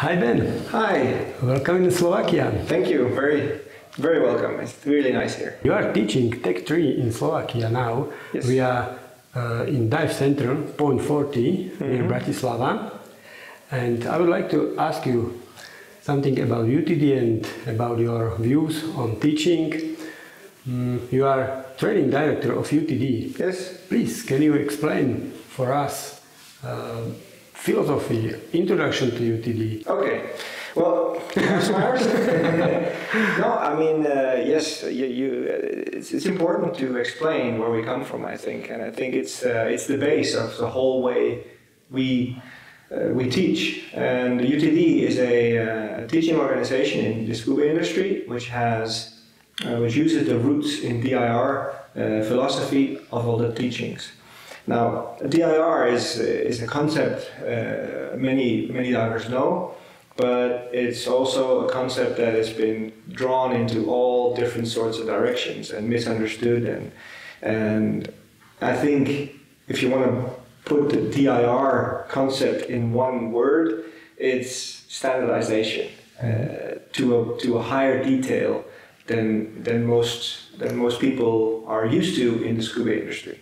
Hi Ben. Hi. Welcome in Slovakia. Thank you. Very welcome. It's really nice here. You are teaching Tech 3 in Slovakia now. Yes. We are in Dive Center, Point 40, near Bratislava. And I would like to ask you something about UTD and about your views on teaching. You are training director of UTD. Yes. Please, can you explain for us philosophy, introduction to UTD? Okay. Well, no, I mean, yes, it's important to explain where we come from, I think. And I think it's the base of the whole way we teach. And UTD is a teaching organization in the scuba industry, which uses the roots in DIR philosophy of all the teachings. Now, DIR is a concept many divers know, but it's also a concept that has been drawn into all different sorts of directions and misunderstood. And I think if you want to put the DIR concept in one word, it's standardization to a higher detail than most people are used to in the scuba industry.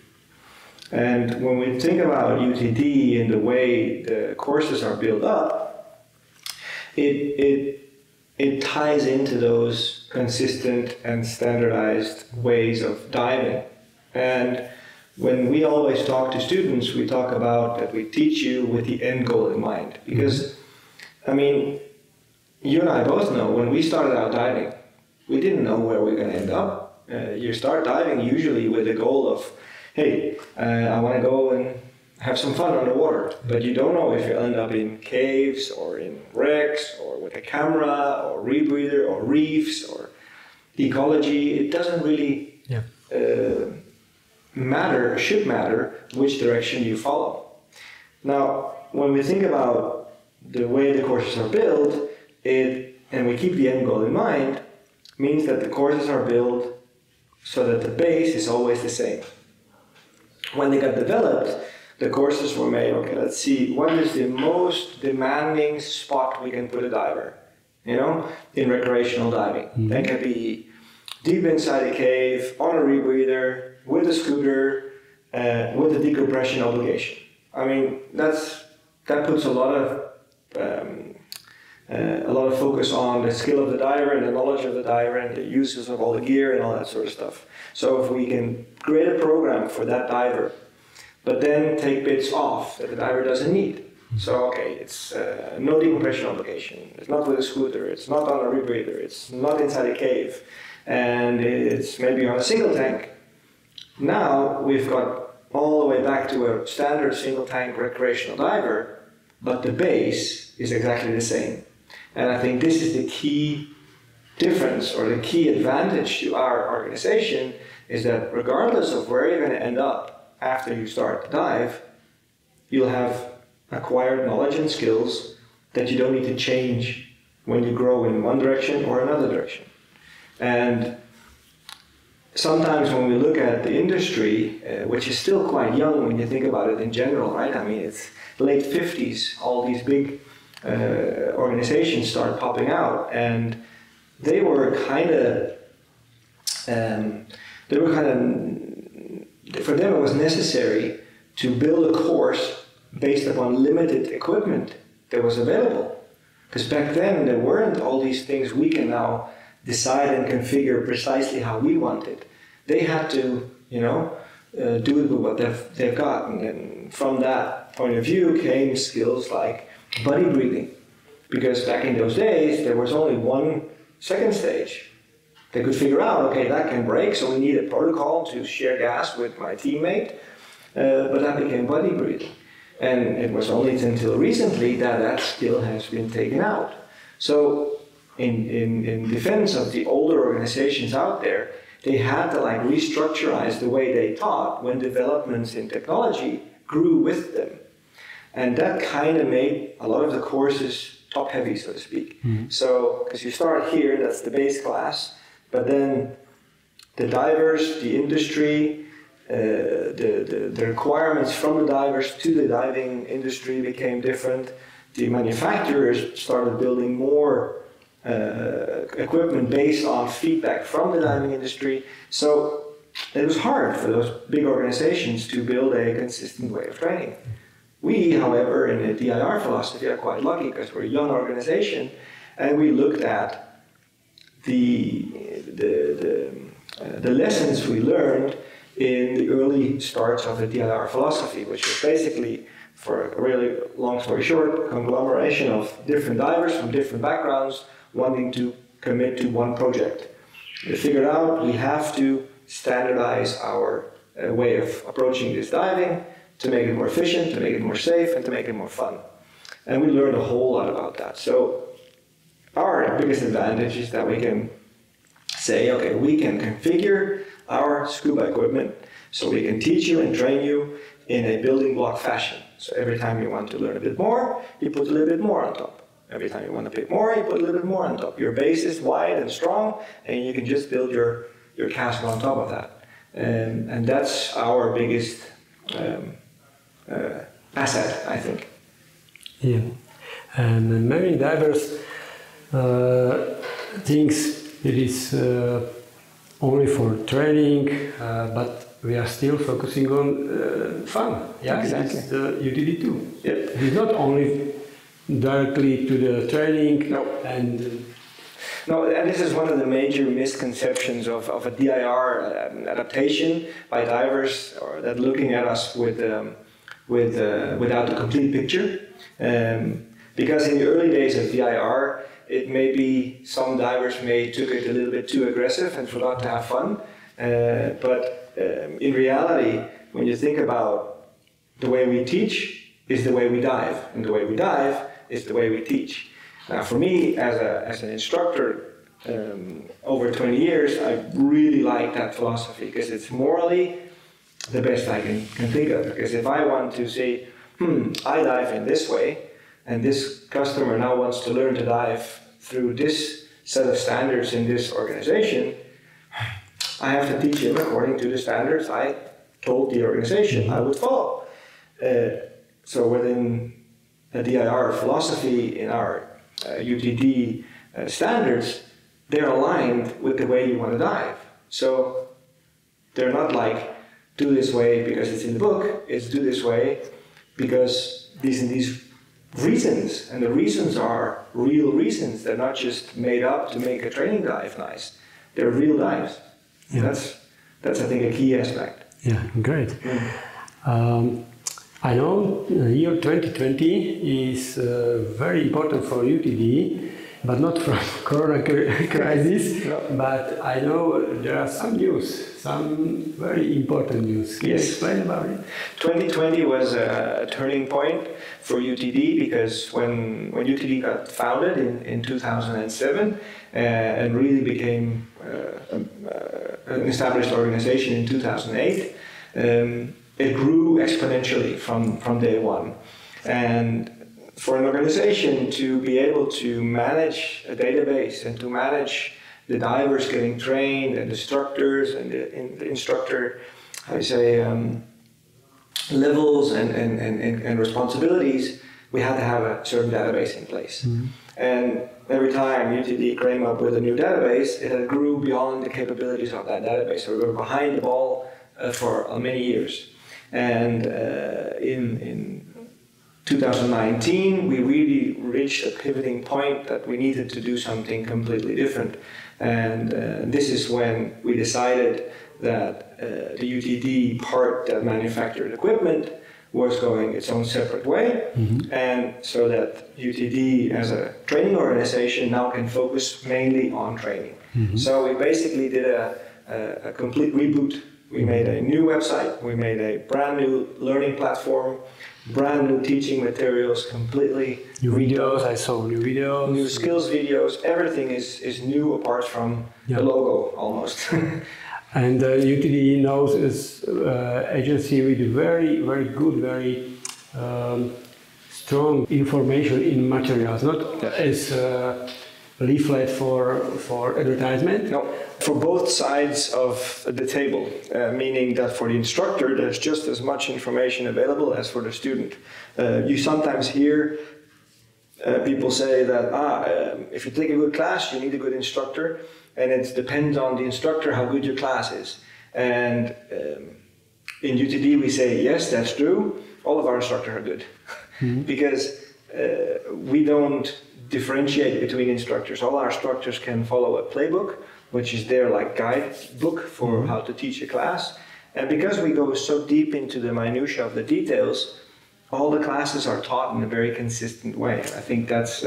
And when we think about UTD and the way the courses are built up, it ties into those consistent and standardized ways of diving. And when we always talk to students, we talk about that we teach you with the end goal in mind. Because, I mean, you and I both know when we started out diving, we didn't know where we were going to end up. You start diving usually with the goal of, hey, I want to go and have some fun underwater, but you don't know if you'll end up in caves or in wrecks or with a camera or rebreather or reefs or ecology. It doesn't really should matter which direction you follow. Now, when we think about the way the courses are built, and we keep the end goal in mind, means that the courses are built so that the base is always the same. When they got developed, the courses were made, okay, let's see, what is the most demanding spot we can put a diver, in recreational diving. That can be deep inside a cave, on a rebreather, with a scooter, with a decompression obligation. I mean, that puts a lot of focus on the skill of the diver and the knowledge of the diver and the uses of all the gear and all that sort of stuff. So if we can create a program for that diver, but then take bits off that the diver doesn't need. So, okay, it's no decompression obligation, it's not with a scooter, it's not on a rebreather, it's not inside a cave, and it's maybe on a single tank. Now we've got all the way back to a standard single tank recreational diver, but the base is exactly the same. And I think this is the key difference or the key advantage to our organization is that regardless of where you're going to end up after you start to dive, you'll have acquired knowledge and skills that you don't need to change when you grow in one direction or another direction. And sometimes when we look at the industry, which is still quite young when you think about it in general, right? I mean, it's late 50s, all these big organizations start popping out, and they were kind of for them it was necessary to build a course based upon limited equipment that was available. Because back then there weren't all these things we can now decide and configure precisely how we want it. They had to, do it with what they've got. And from that point of view came skills like buddy breathing. Because back in those days there was only one second stage. They could figure out, okay, that can break, so we need a protocol to share gas with my teammate, but that became buddy breathing. And it was only until recently that skill has been taken out. So in defense of the older organizations out there, they had to restructurize the way they taught when developments in technology grew with them. And that kind of made a lot of the courses top heavy, so to speak. So, because you start here, that's the base class, but then the divers, the industry, the requirements from the divers to the diving industry became different. the manufacturers started building more equipment based on feedback from the diving industry. So it was hard for those big organizations to build a consistent way of training. We, however, in the DIR philosophy are quite lucky because we're a young organization, and we looked at the lessons we learned in the early starts of the DIR philosophy, which was basically, for a really long story short, conglomeration of different divers from different backgrounds wanting to commit to one project. We figured out we have to standardize our way of approaching this diving to make it more efficient, to make it more safe, and to make it more fun. And we learned a whole lot about that. So our biggest advantage is that we can say, okay, we can configure our scuba equipment so we can teach you and train you in a building block fashion. So every time you want to learn a bit more, you put a little bit more on top. Every time you want to pay more, you put a little bit more on top. Your base is wide and strong, and you can just build your castle on top of that. And that's our biggest asset, I think. Yeah, and many divers thinks it is only for training, but we are still focusing on fun. Yeah, exactly. It's the UTD too. Yep. It's not only directly to the training. No. No, and this is one of the major misconceptions of a DIR adaptation by divers, or that looking at us without the complete picture. Because in the early days of DIR, it may be some divers took it a little bit too aggressive and forgot to have fun. But in reality, when you think about the way we teach is the way we dive, and the way we dive is the way we teach. Now, for me, as an instructor over 20 years, I really like that philosophy because it's morally the best I can think of. Because if I want to say, I dive in this way, and this customer now wants to learn to dive through this set of standards in this organization, I have to teach him according to the standards I told the organization I would follow. So within the DIR philosophy, in our UTD standards, they're aligned with the way you want to dive. So they're not like, do this way because it's in the book, it's do this way because these and these reasons, and the reasons are real reasons. They're not just made up to make a training dive nice. They're real dives. Yeah. That's I think a key aspect. Yeah, great. I know the year 2020 is very important for UTD, but not from Corona crisis. No. But I know there are some news, some very important news. Can you explain about it? 2020 was a turning point for UTD because when UTD got founded in 2007 and really became an established organization in 2008, it grew exponentially from day one. And for an organization to be able to manage a database and to manage the divers getting trained and the instructors and the instructor, levels and responsibilities, we had to have a certain database in place. Mm-hmm. And every time UTD came up with a new database, it had grew beyond the capabilities of that database. So we were behind the ball for many years. And in 2019, we really reached a pivoting point that we needed to do something completely different. And this is when we decided that the UTD part that manufactured equipment was going its own separate way. Mm-hmm. And so that UTD as a training organization now can focus mainly on training. Mm-hmm. So we basically did a complete reboot. We made a new website, we made a brand new learning platform, brand new teaching materials, completely new videos. I saw new videos, new skills videos. Everything is new apart from the logo almost. And UTD knows is agency with very, very good, very strong information in materials, not as leaflet for advertisement. No, for both sides of the table, meaning that for the instructor there's just as much information available as for the student. You sometimes hear people say that if you take a good class, you need a good instructor, and it depends on the instructor how good your class is. And in UTD we say, yes, that's true, all of our instructors are good. Because we don't differentiate between instructors. All our instructors can follow a playbook, which is their like guidebook for how to teach a class. And because we go so deep into the minutiae of the details, all the classes are taught in a very consistent way. I think that's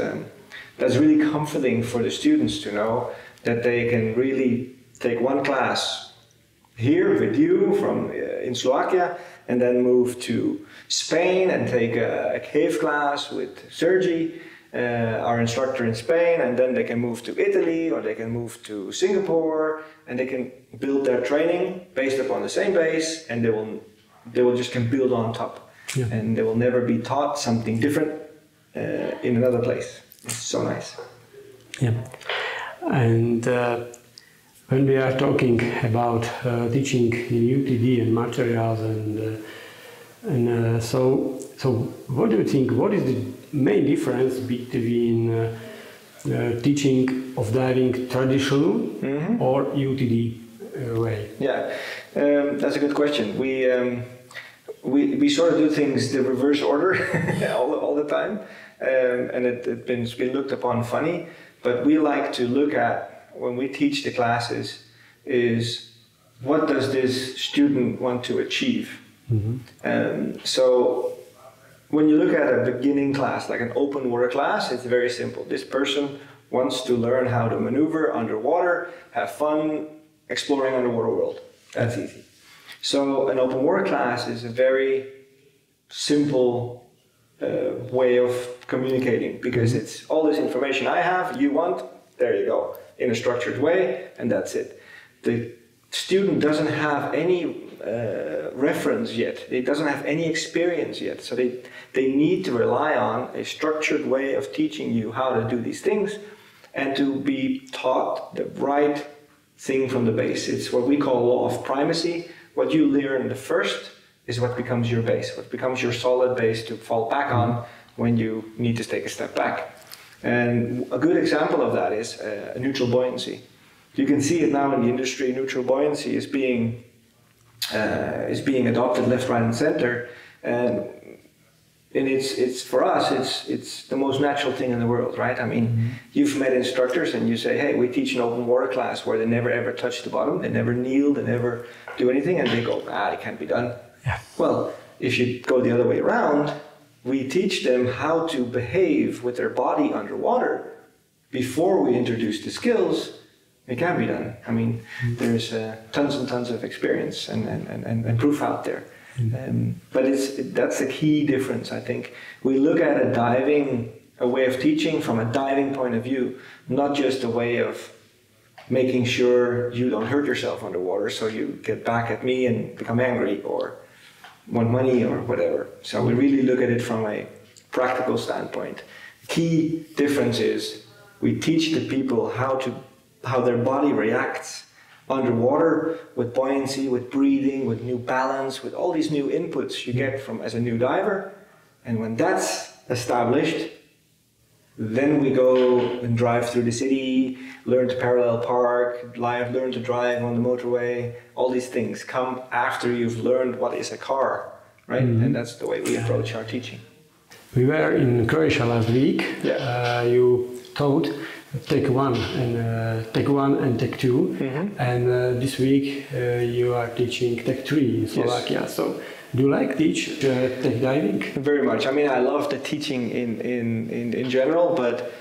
really comforting for the students to know that they can really take one class here with you from in Slovakia, and then move to Spain and take a cave class with Sergi, our instructor in Spain, and then they can move to Italy, or they can move to Singapore, and they can build their training based upon the same base, and they will just can build on top. Yeah. And they will never be taught something different in another place. It's so nice. Yeah. And when we are talking about teaching in UTD and materials, and so what do you think? What is the main difference between teaching of diving traditional or UTD way? Yeah, that's a good question. We sort of do things the reverse order all the time, and it's been looked upon funny. But we like to look at, when we teach the classes, is what does this student want to achieve? So when you look at a beginning class, like an open water class, it's very simple. This person wants to learn how to maneuver underwater, have fun exploring underwater world. That's easy. So an open water class is a very simple way of communicating, because it's all this information I have, you want, there you go, in a structured way, and that's it. The student doesn't have any reference yet, it doesn't have any experience yet, so they need to rely on a structured way of teaching you how to do these things, and to be taught the right thing from the base. It's what we call law of primacy. What you learn the first is what becomes your base, what becomes your solid base to fall back on when you need to take a step back. And a good example of that is neutral buoyancy. You can see it now in the industry. Neutral buoyancy is being adopted left, right, and center, and it's for us, it's the most natural thing in the world, right? I mean, you've met instructors and you say, hey, we teach an open water class where they never ever touch the bottom, they never kneel, they never do anything, and they go, it can't be done. Yeah. Well, if you go the other way around, we teach them how to behave with their body underwater before we introduce the skills. It can be done. I mean, there's tons and tons of experience and proof out there. But that's a key difference, I think. We look at a way of teaching from a diving point of view, not just a way of making sure you don't hurt yourself underwater, so you get back at me and become angry or want money or whatever. So we really look at it from a practical standpoint. Key difference is we teach the people how their body reacts underwater with buoyancy, with breathing, with new balance, with all these new inputs you get from as a new diver. And when that's established, then we go and drive through the city, learn to parallel park, learn to drive on the motorway. All these things come after you've learned what is a car, right? And that's the way we approach our teaching. We were in Croatia last week. Yeah. You taught Take one and Take two, and this week you are teaching Take 3 in Slovakia. Yes. So, do you like teach Take diving? Very much. I mean, I love the teaching in general, but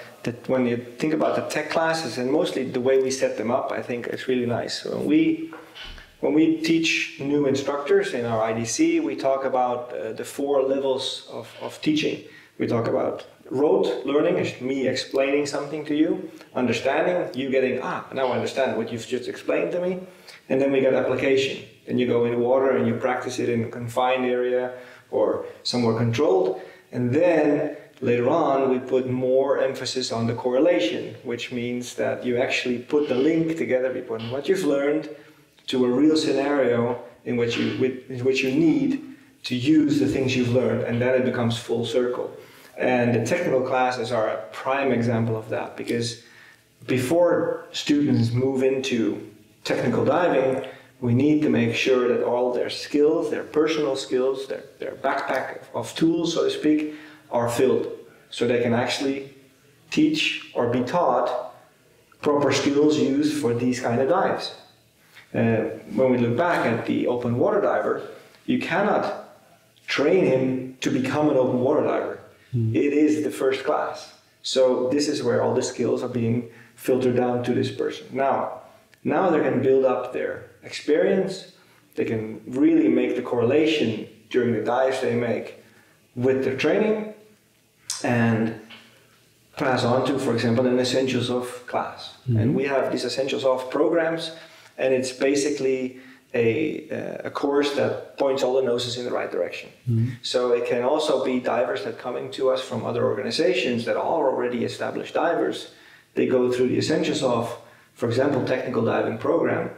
when you think about the tech classes and mostly the way we set them up, I think it's really nice. So when we teach new instructors in our IDC, we talk about the 4 levels of teaching. We talk about rote learning, is me explaining something to you, understanding, you getting, now I understand what you've just explained to me, and then we get application. Then you go in the water and you practice it in a confined area or somewhere controlled, and then later on we put more emphasis on the correlation, which means that you actually put the link together between what you've learned to a real scenario in which you need to use the things you've learned, and then it becomes full circle. And the technical classes are a prime example of that, because before students move into technical diving, we need to make sure that all their skills, their personal skills, their backpack of tools, so to speak, are filled, so they can actually teach or be taught proper skills used for these kind of dives. When we look back at the open water diver, you cannot train him to become an open water diver. It is the first class. So this is where all the skills are being filtered down to this person. Now they can build up their experience. They can really make the correlation during the dives they make with their training and pass on to, for example, an Essentials of class. And we have these Essentials of programs, and it's basically a course that points all the noses in the right direction. So it can also be divers that coming to us from other organizations that are already established divers. They go through the Essentials of, for example, technical diving program,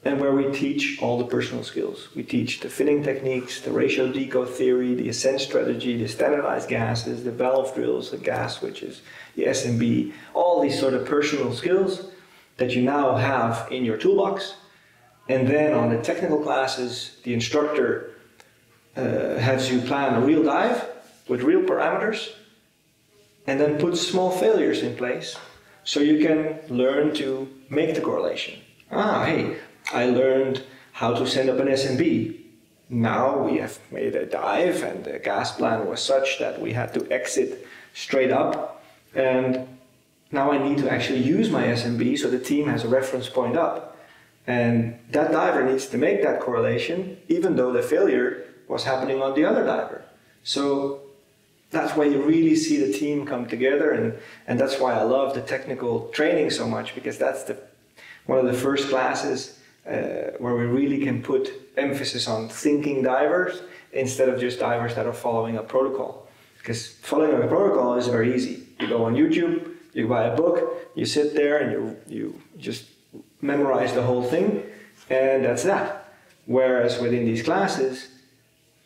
and where we teach all the personal skills. We teach the fitting techniques, the ratio deco theory, the ascent strategy, the standardized gases, the valve drills, the gas switches, the SMB, all these sort of personal skills that you now have in your toolbox. And then on the technical classes, the instructor has you plan a real dive with real parameters, and then put small failures in place so you can learn to make the correlation. Hey, I learned how to send up an SMB. Now we have made a dive and the gas plan was such that we had to exit straight up, and now I need to actually use my SMB so the team has a reference point up. And that diver needs to make that correlation even though the failure was happening on the other diver. So that's why you really see the team come together, and that's why I love the technical training so much, because that's one of the first classes where we really can put emphasis on thinking divers instead of just divers that are following a protocol. Because following a protocol is very easy. You go on YouTube, you buy a book, you sit there and you just memorize the whole thing, and that's that. Whereas within these classes,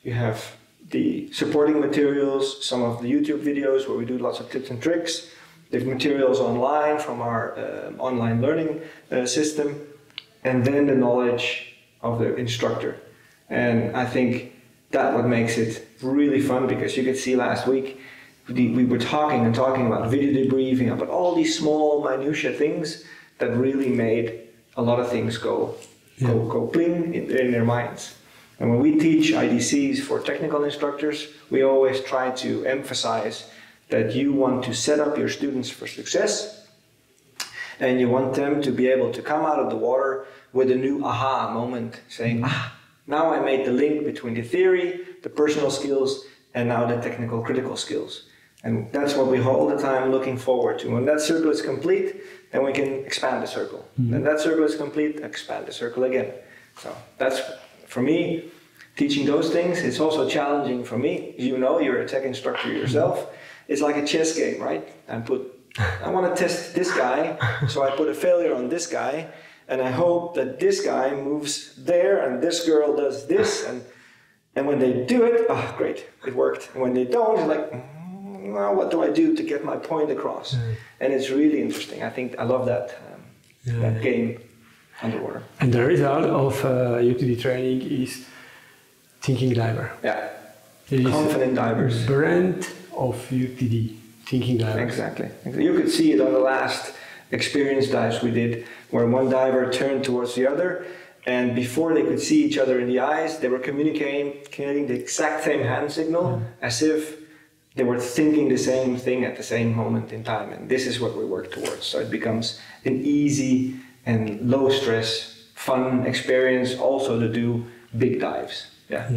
you have the supporting materials, some of the YouTube videos where we do lots of tips and tricks. There's materials online from our online learning system, and then the knowledge of the instructor. And I think that's what makes it really fun, because you could see last week we were talking about video debriefing, about all these small minutiae things that really made a lot of things go bling in their minds. And when we teach IDCs for technical instructors, we always try to emphasize that you want to set up your students for success, and you want them to be able to come out of the water with a new aha moment, saying, now I made the link between the theory, the personal skills, and now the technical critical skills. And that's what we all the time looking forward to. When that circle is complete, then we can expand the circle. Then that circle is complete, expand the circle again. So that's, for me, teaching those things. It's also challenging for me. You know, you're a tech instructor yourself. It's like a chess game, right? I want to test this guy, so I put a failure on this guy, and I hope that this guy moves there and this girl does this, and when they do it, great, it worked. And when they don't, it's like, now what do I do to get my point across? And it's really interesting. I love that game underwater. And the result of UTD training is thinking diver. Yeah, it confident divers. Brand of UTD, thinking divers. Exactly. You could see it on the last experience dives we did, where one diver turned towards the other, and before they could see each other in the eyes, they were communicating the exact same hand signal, as if they were thinking the same thing at the same moment in time. And this is what we work towards. So it becomes an easy and low stress, fun experience also to do big dives. Yeah.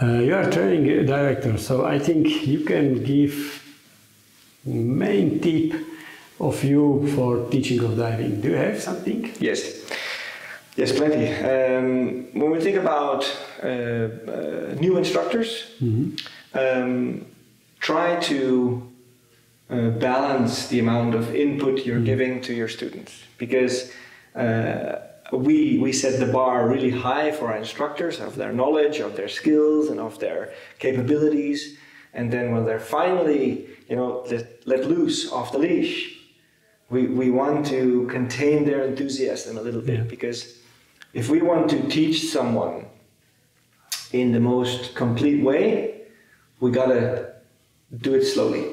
You are a training director, so I think you can give main tip of you for teaching of diving. Do you have something? Yes, plenty. When we think about new instructors, try to balance the amount of input you're giving to your students, because we set the bar really high for our instructors, of their knowledge, of their skills, and of their capabilities. And then when they're finally, let loose off the leash, we want to contain their enthusiasm a little bit, because if we want to teach someone in the most complete way, we gotta do it slowly.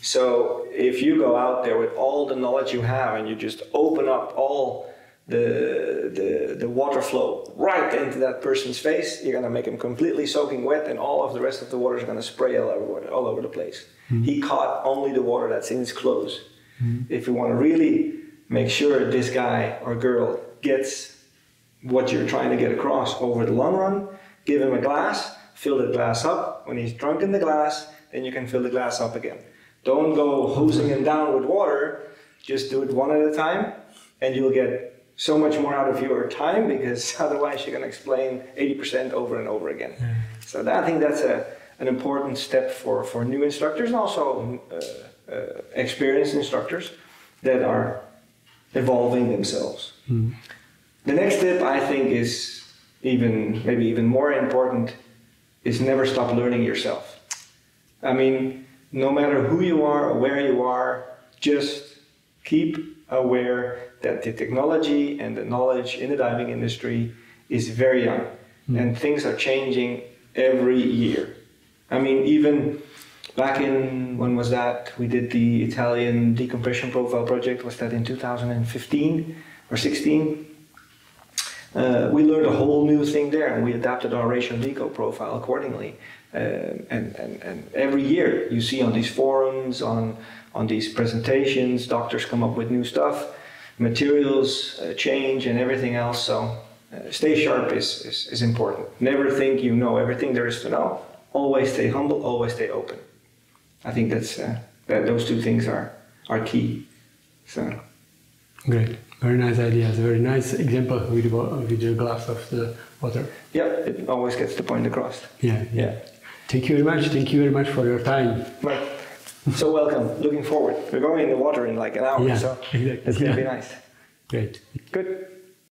So if you go out there with all the knowledge you have and you just open up all the water flow right into that person's face, you're gonna make him completely soaking wet, and all of the rest of the water is gonna spray all over the place. He caught only the water that's in his clothes. If you want to really make sure this guy or girl gets what you're trying to get across over the long run, give him a glass, fill the glass up. When he's drunk in the glass, then you can fill the glass up again. Don't go hosing him down with water. Just do it one at a time, and you'll get so much more out of your time, because otherwise you're going to explain 80% over and over again. So I think that's an important step for new instructors, and also experienced instructors that are evolving themselves. The next tip, I think, is maybe even more important, is never stop learning yourself. I mean, no matter who you are or where you are, just keep aware that the technology and the knowledge in the diving industry is very young, and things are changing every year. I mean, even back in, when was that? We did the Italian decompression profile project. Was that in 2015 or 16? We learned a whole new thing there, and we adapted our ratio deco profile accordingly. And every year you see on these forums, on these presentations, doctors come up with new stuff, materials change and everything else. So stay sharp is important. Never think you know everything there is to know. Always stay humble, always stay open. I think that those two things are key. So great, very nice ideas, very nice example with the glass of the water. Yeah, it always gets the point across. Yeah. Thank you very much. Thank you very much for your time. Right. So welcome. Looking forward. We're going in the water in like an hour, so exactly. it's gonna be nice. Great. Good.